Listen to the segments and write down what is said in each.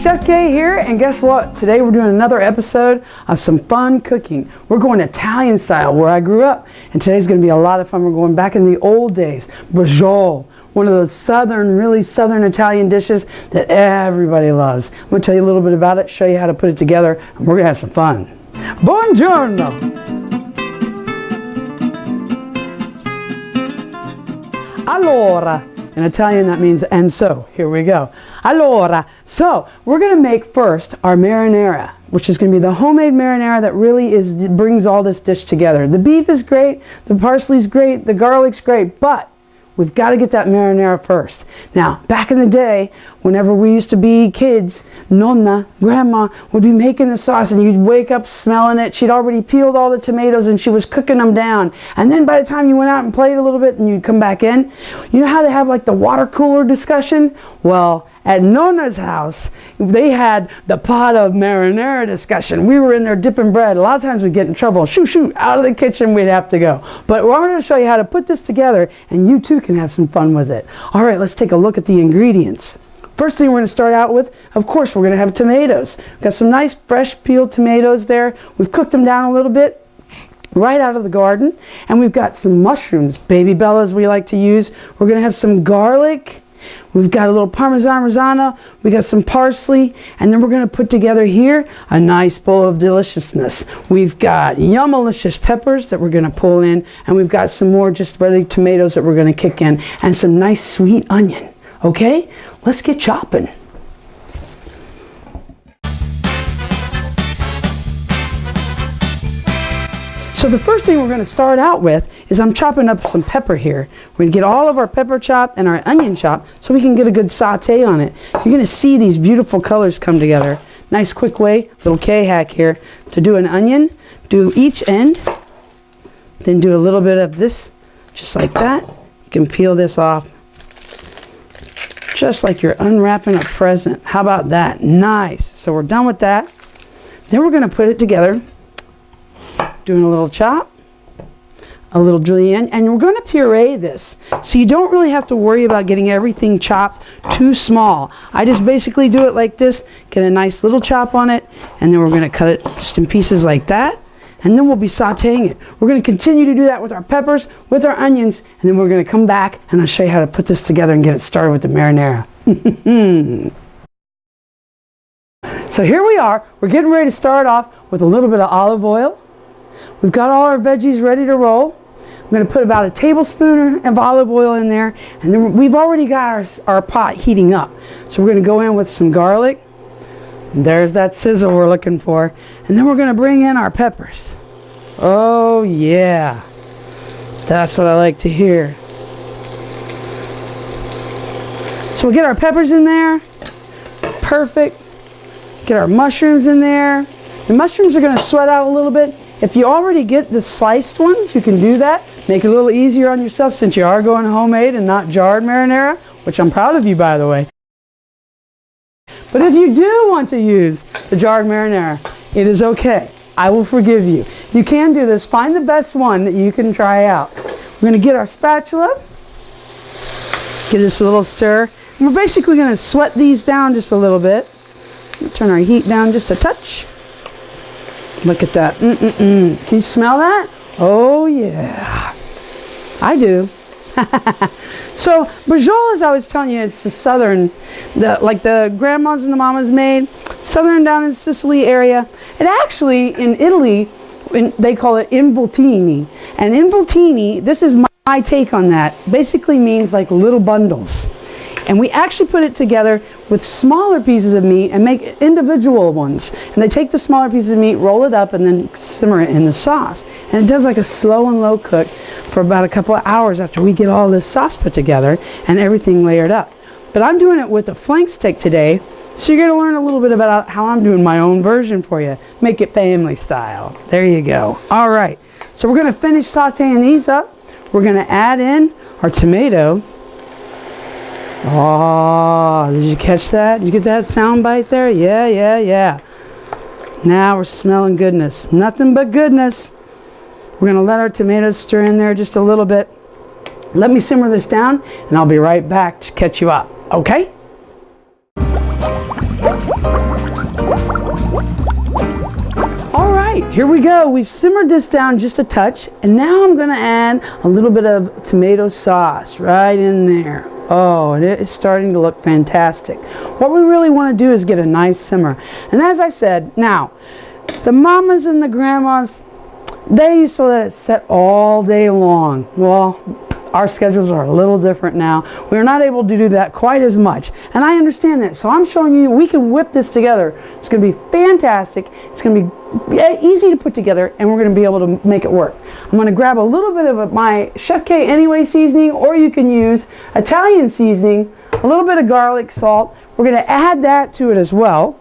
Chef Kay here, and guess what? Today we're doing another episode of some fun cooking. We're going Italian style where I grew up, and today's going to be a lot of fun. We're going back in the old days. Braciole, one of those southern, really southern Italian dishes that everybody loves. I'm going to tell you a little bit about it, show you how to put it together, and we're going to have some fun. Buongiorno! Allora, in Italian that means and so. Here we go. Allora, so we're going to make first our marinara, which is going to be the homemade marinara that really brings all this dish together. The beef is great, the parsley's great, the garlic's great, but we've got to get that marinara first. Now, back in the day, whenever we used to be kids, Nonna, Grandma, would be making the sauce and you'd wake up smelling it. She'd already peeled all the tomatoes and she was cooking them down. And then by the time you went out and played a little bit and you'd come back in, you know how they have like the water cooler discussion? Well, at Nonna's house, they had the pot of marinara discussion. We were in there dipping bread. A lot of times we'd get in trouble. Shoot, out of the kitchen we'd have to go. But we're going to show you how to put this together and you too can have some fun with it. All right, let's take a look at the ingredients. First thing we're going to start out with, of course, we're going to have tomatoes. We've got some nice fresh peeled tomatoes there. We've cooked them down a little bit right out of the garden. And we've got some mushrooms, baby bellas we like to use. We're going to have some garlic. We've got a little Parmigiano Reggiano, we got some parsley, and then we're going to put together here a nice bowl of deliciousness. We've got yummalicious peppers that we're going to pull in, and we've got some more just ready tomatoes that we're going to kick in, and some nice sweet onion. Okay, let's get chopping. So the first thing we're going to start out with is I'm chopping up some pepper here. We're going to get all of our pepper chopped and our onion chopped so we can get a good saute on it. You're going to see these beautiful colors come together. Nice quick way, little K-hack here, to do an onion. Do each end, then do a little bit of this, just like that. You can peel this off, just like you're unwrapping a present. How about that? Nice. So we're done with that. Then we're going to put it together. Doing a little chop, a little julienne, and we're going to puree this. So you don't really have to worry about getting everything chopped too small. I just basically do it like this, get a nice little chop on it, and then we're going to cut it just in pieces like that, and then we'll be sauteing it. We're going to continue to do that with our peppers, with our onions, and then we're going to come back and I'll show you how to put this together and get it started with the marinara. So here we are. We're getting ready to start off with a little bit of olive oil. We've got all our veggies ready to roll. I'm going to put about a tablespoon of olive oil in there, and then we've already got our pot heating up. So we're going to go in with some garlic. And there's that sizzle we're looking for. And then we're going to bring in our peppers. Oh yeah, that's what I like to hear. So we'll get our peppers in there. Perfect. Get our mushrooms in there. The mushrooms are going to sweat out a little bit. If you already get the sliced ones, you can do that. Make it a little easier on yourself since you are going homemade and not jarred marinara, which I'm proud of you, by the way. But if you do want to use the jarred marinara, it is okay. I will forgive you. You can do this. Find the best one that you can try out. We're going to get our spatula, give this a little stir. And we're basically going to sweat these down just a little bit. Turn our heat down just a touch. Look at that. Can you smell that? Oh yeah, I do. So Braciole, as I was telling you, it's the southern, like the grandmas and the mamas made, southern down in Sicily area. It actually, in Italy, they call it involtini. And involtini, this is my take on that, basically means like little bundles. And we actually put it together with smaller pieces of meat and make individual ones. And they take the smaller pieces of meat, roll it up, and then simmer it in the sauce. And it does like a slow and low cook for about a couple of hours after we get all this sauce put together and everything layered up. But I'm doing it with a flank steak today, so you're going to learn a little bit about how I'm doing my own version for you. Make it family style. There you go. All right. So we're going to finish sauteing these up. We're going to add in our tomato. Oh, did you catch that? Did you get that sound bite there? Yeah. Now we're smelling goodness. Nothing but goodness. We're going to let our tomatoes stir in there just a little bit. Let me simmer this down, and I'll be right back to catch you up. Okay? All right, here we go. We've simmered this down just a touch, and now I'm gonna add a little bit of tomato sauce right in there. Oh, and it is starting to look fantastic. What we really want to do is get a nice simmer. And as I said, now, the mamas and the grandmas, they used to let it set all day long. Well, our schedules are a little different now. We're not able to do that quite as much. And I understand that. So I'm showing you we can whip this together. It's going to be fantastic. It's going to be easy to put together, and we're going to be able to make it work. I'm going to grab a little bit of my Chef K Anyway seasoning, or you can use Italian seasoning, a little bit of garlic salt. We're going to add that to it as well.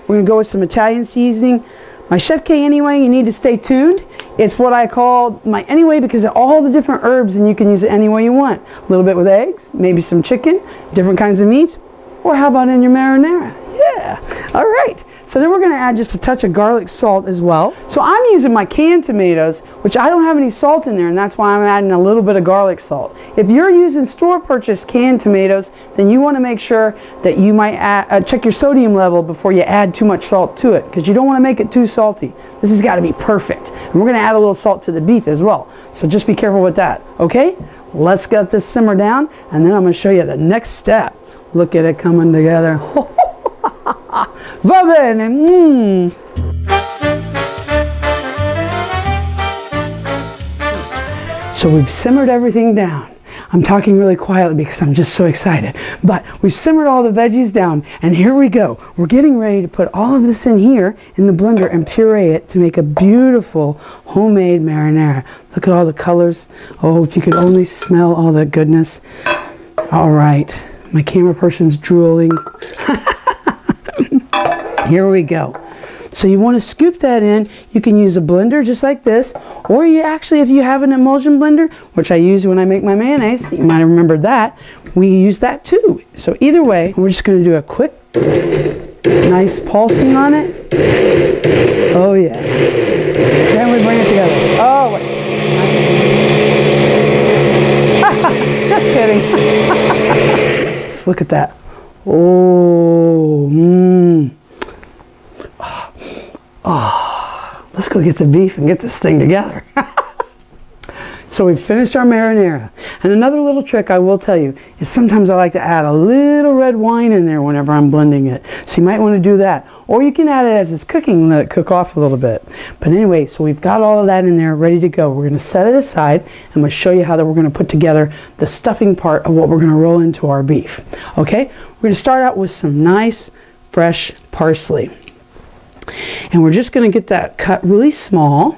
We're going to go with some Italian seasoning. My Chef K Anyway, you need to stay tuned. It's what I call my Anyway because of all the different herbs, and you can use it any way you want. A little bit with eggs, maybe some chicken, different kinds of meats, or how about in your marinara? Yeah, all right. So then we're going to add just a touch of garlic salt as well. So I'm using my canned tomatoes, which I don't have any salt in there, and that's why I'm adding a little bit of garlic salt. If you're using store-purchased canned tomatoes, then you want to make sure that you might check your sodium level before you add too much salt to it, because you don't want to make it too salty. This has got to be perfect. And we're going to add a little salt to the beef as well. So just be careful with that, okay? Let's get this simmer down, and then I'm going to show you the next step. Look at it coming together. Va bene. So we've simmered everything down. I'm talking really quietly because I'm just so excited. But we've simmered all the veggies down, and here we go. We're getting ready to put all of this in here in the blender and puree it to make a beautiful homemade marinara. Look at all the colors. Oh, if you could only smell all the goodness. All right, my camera person's drooling. Here we go. So you want to scoop that in. You can use a blender just like this, or you actually, if you have an emulsion blender, which I use when I make my mayonnaise, you might have remembered that, we use that too. So either way, we're just going to do a quick, nice pulsing on it. Oh yeah. Then we bring it together. Oh wait. Just kidding. Look at that. Oh, Oh, let's go get the beef and get this thing together. So we've finished our marinara. And another little trick I will tell you is sometimes I like to add a little red wine in there whenever I'm blending it. So you might want to do that. Or you can add it as it's cooking and let it cook off a little bit. But anyway, so we've got all of that in there ready to go. We're going to set it aside. I'm going to show you how that we're going to put together the stuffing part of what we're going to roll into our beef. Okay? We're going to start out with some nice, fresh parsley. And we're just going to get that cut really small.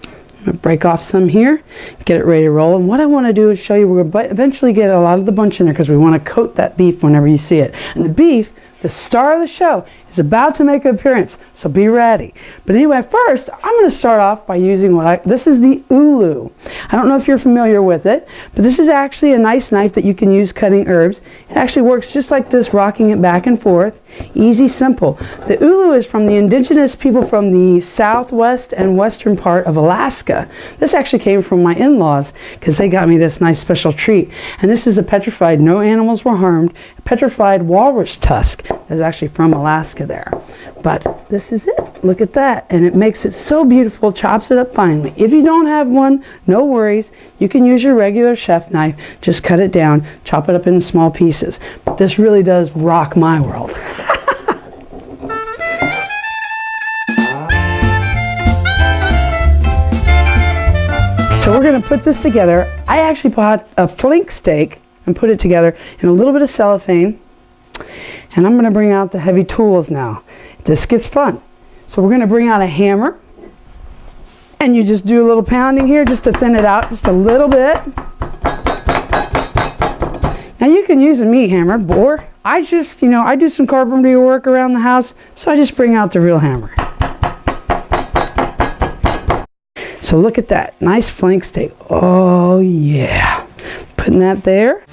I'm going to break off some here, get it ready to roll. And what I want to do is show you, we're going to eventually get a lot of the bunch in there because we want to coat that beef whenever you see it. And the beef, the star of the show, is about to make an appearance, so be ready. But anyway, first, I'm going to start off by using this is the ulu. I don't know if you're familiar with it, but this is actually a nice knife that you can use cutting herbs. It actually works just like this, rocking it back and forth. Easy, simple. The ulu is from the indigenous people from the southwest and western part of Alaska. This actually came from my in-laws because they got me this nice special treat. And this is a petrified, no animals were harmed, petrified walrus tusk. It's actually from Alaska there. But this is it. Look at that. And it makes it so beautiful, chops it up finely. If you don't have one, no worries. You can use your regular chef knife. Just cut it down, chop it up in small pieces. But this really does rock my world. So we're going to put this together. I actually bought a flank steak and put it together in a little bit of cellophane. And I'm going to bring out the heavy tools now. This gets fun. So we're going to bring out a hammer. And you just do a little pounding here just to thin it out just a little bit. Now you can use a meat hammer, or I just, I do some carpentry work around the house, so I just bring out the real hammer. So look at that, nice flank steak. Oh yeah, putting that there.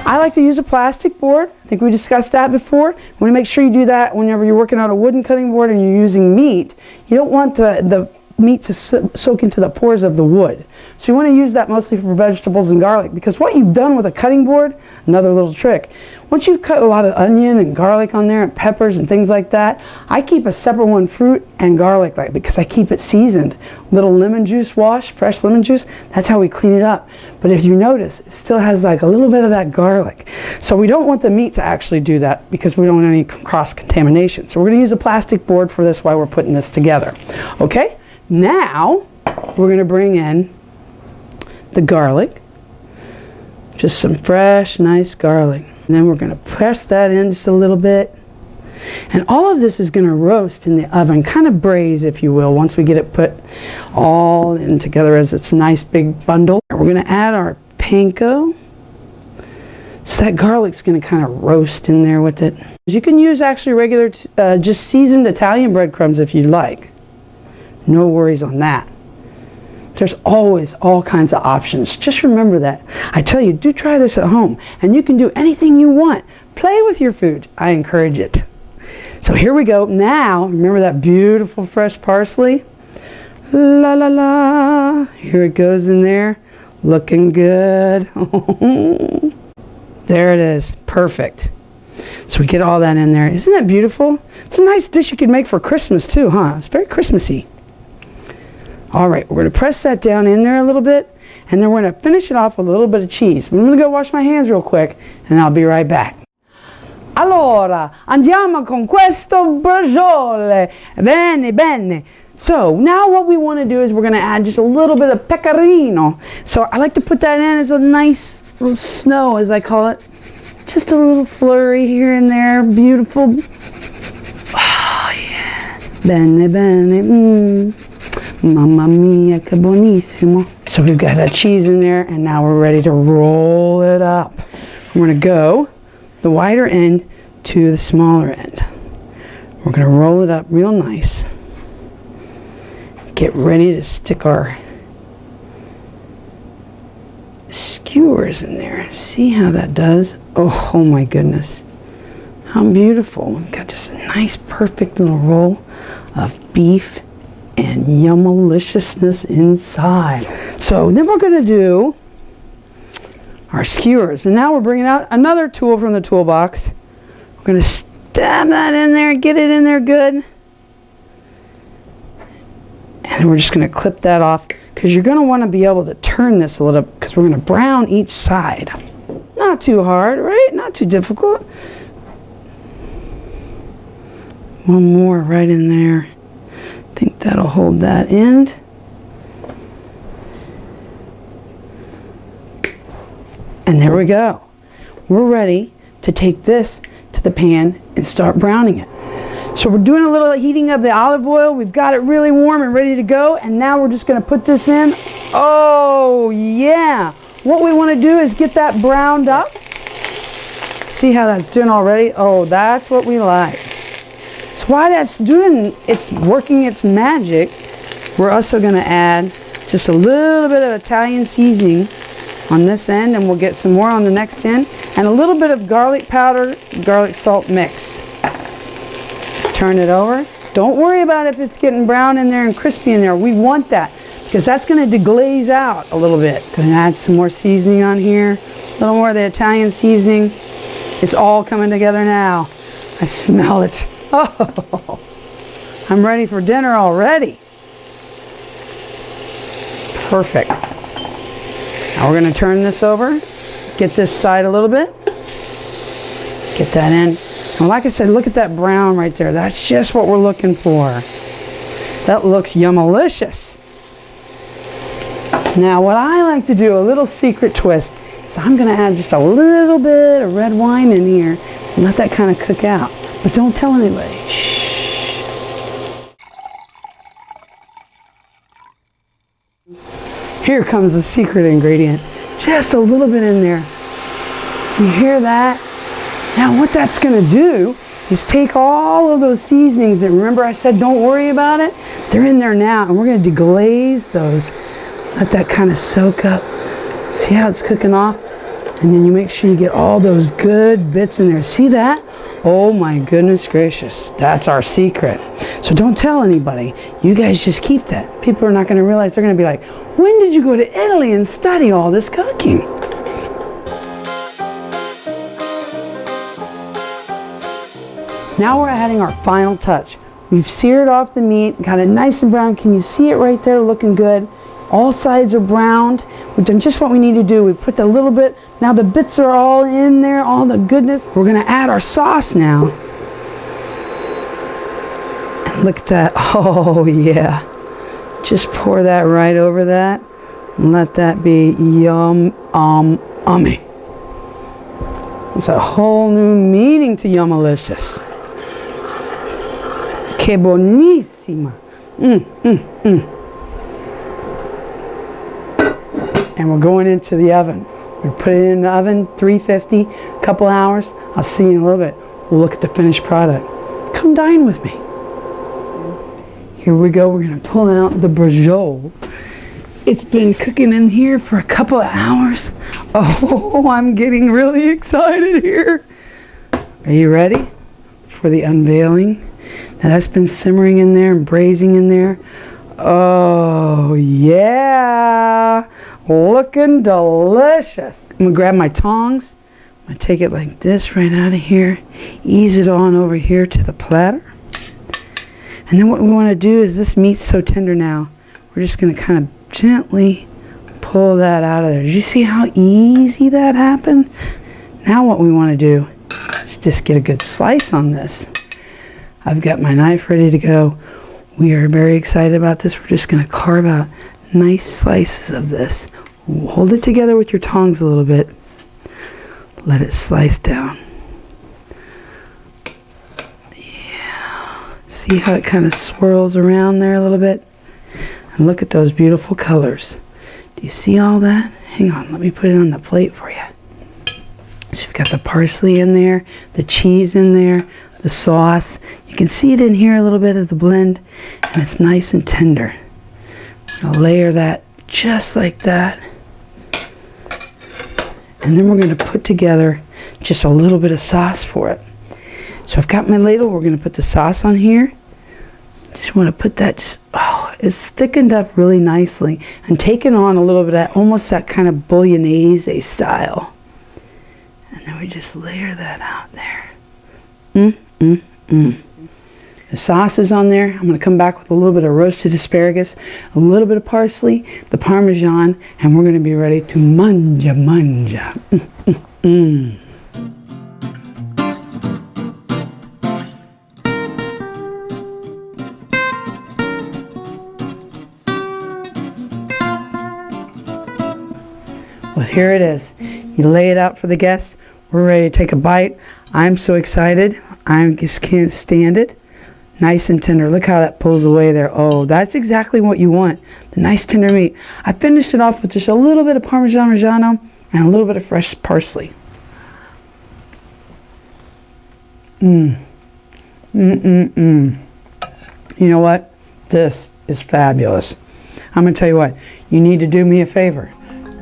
I like to use a plastic board. I think we discussed that before. You want to make sure you do that whenever you're working on a wooden cutting board and you're using meat. You don't want the meat to soak into the pores of the wood. So you want to use that mostly for vegetables and garlic, because what you've done with a cutting board, another little trick, once you've cut a lot of onion and garlic on there and peppers and things like that, I keep a separate one fruit and garlic, like, because I keep it seasoned. Little lemon juice wash, fresh lemon juice, that's how we clean it up. But if you notice, it still has like a little bit of that garlic. So we don't want the meat to actually do that because we don't want any cross-contamination. So we're going to use a plastic board for this while we're putting this together. Okay, now we're going to bring in the garlic. Just some fresh, nice garlic. And then we're going to press that in just a little bit. And all of this is going to roast in the oven, kind of braise, if you will, once we get it put all in together as it's a nice big bundle. We're going to add our panko. So that garlic's going to kind of roast in there with it. You can use actually regular, just seasoned Italian breadcrumbs if you'd like. No worries on that. There's always all kinds of options. Just remember that. I tell you, do try this at home, and you can do anything you want. Play with your food. I encourage it. So here we go. Now, remember that beautiful fresh parsley? La la la. Here it goes in there. Looking good. There it is. Perfect. So we get all that in there. Isn't that beautiful? It's a nice dish you could make for Christmas too, huh? It's very Christmassy. All right, we're going to press that down in there a little bit, and then we're going to finish it off with a little bit of cheese. I'm going to go wash my hands real quick, and I'll be right back. Allora, andiamo con questo braciole. Bene, bene. So now what we want to do is we're going to add just a little bit of pecorino. So I like to put that in as a nice little snow, as I call it. Just a little flurry here and there. Beautiful. Oh, yeah. Bene, bene. Mamma mia, che buonissimo. So we've got that cheese in there, and now we're ready to roll it up. We're going to go the wider end to the smaller end. We're going to roll it up real nice. Get ready to stick our skewers in there. See how that does? Oh my goodness. How beautiful. We've got just a nice, perfect little roll of beef and yum-maliciousness inside. So then we're going to do our skewers. And now we're bringing out another tool from the toolbox. We're going to stab that in there, get it in there good. And we're just going to clip that off, because you're going to want to be able to turn this a little, because we're going to brown each side. Not too hard, right? Not too difficult. One more right in there. I think that'll hold that end. And there we go. We're ready to take this to the pan and start browning it. So we're doing a little heating of the olive oil. We've got it really warm and ready to go. And now we're just going to put this in. Oh, yeah. What we want to do is get that browned up. See how that's doing already? Oh, that's what we like. So while that's doing, it's working its magic, we're also going to add just a little bit of Italian seasoning on this end, and we'll get some more on the next end, and a little bit of garlic powder, garlic salt mix. Turn it over. Don't worry about if it's getting brown in there and crispy in there. We want that, because that's going to deglaze out a little bit. Going to add some more seasoning on here, a little more of the Italian seasoning. It's all coming together now. I smell it. Oh, I'm ready for dinner already. Perfect. Now we're going to turn this over, get this side a little bit, get that in. And like I said, look at that brown right there. That's just what we're looking for. That looks yum-malicious. Now what I like to do, a little secret twist, is I'm going to add just a little bit of red wine in here and let that kind of cook out. But don't tell anybody. Shh. Here comes the secret ingredient. Just a little bit in there. You hear that? Now what that's going to do is take all of those seasonings that, remember I said don't worry about it? They're in there now, and we're going to deglaze those. Let that kind of soak up. See how it's cooking off? And then you make sure you get all those good bits in there. See that? Oh my goodness gracious. That's our secret. So don't tell anybody. You guys just keep that. People are not going to realize. They're going to be like, when did you go to Italy and study all this cooking? Now we're adding our final touch. We've seared off the meat, got it nice and brown. Can you see it right there looking good? All sides are browned. We've done just what we need to do. We put a little bit, now the bits are all in there, all the goodness. We're gonna add our sauce now. And look at that, oh yeah. Just pour that right over that and let that be yummy. It's a whole new meaning to Yumalicious. Que bonissima. And we're going into the oven. We put it in the oven, 350, a couple hours. I'll see you in a little bit. We'll look at the finished product. Come dine with me. Here we go. We're going to pull out the Braciole. It's been cooking in here for a couple of hours. Oh, I'm getting really excited here. Are you ready for the unveiling? Now that's been simmering in there and braising in there. Oh, yeah. Looking delicious. I'm going to grab my tongs. I'm going to take it like this right out of here. Ease it on over here to the platter. And then what we want to do is, this meat's so tender now, we're just going to kind of gently pull that out of there. Did you see how easy that happens? Now what we want to do is just get a good slice on this. I've got my knife ready to go. We are very excited about this. We're just going to carve out nice slices of this. Hold it together with your tongs a little bit. Let it slice down. Yeah. See how it kind of swirls around there a little bit? And look at those beautiful colors. Do you see all that? Hang on, let me put it on the plate for you. So you've got the parsley in there, the cheese in there, the sauce. You can see it in here, a little bit of the blend, and it's nice and tender. I'll layer that just like that. And then we're going to put together just a little bit of sauce for it. So I've got my ladle. We're going to put the sauce on here. Just want to put that, just, oh, it's thickened up really nicely and taken on a little bit of that, almost that kind of bolognese style. And then we just layer that out there. The sauce is on there. I'm going to come back with a little bit of roasted asparagus, a little bit of parsley, the Parmesan, and we're going to be ready to manja. Well, here it is. You lay it out for the guests. We're ready to take a bite. I'm so excited. I just can't stand it. Nice and tender. Look how that pulls away there. Oh, that's exactly what you want. The nice tender meat. I finished it off with just a little bit of Parmigiano Reggiano and a little bit of fresh parsley. You know what? This is fabulous. I'm going to tell you what. You need to do me a favor.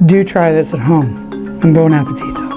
Do try this at home. And Buon Appetito.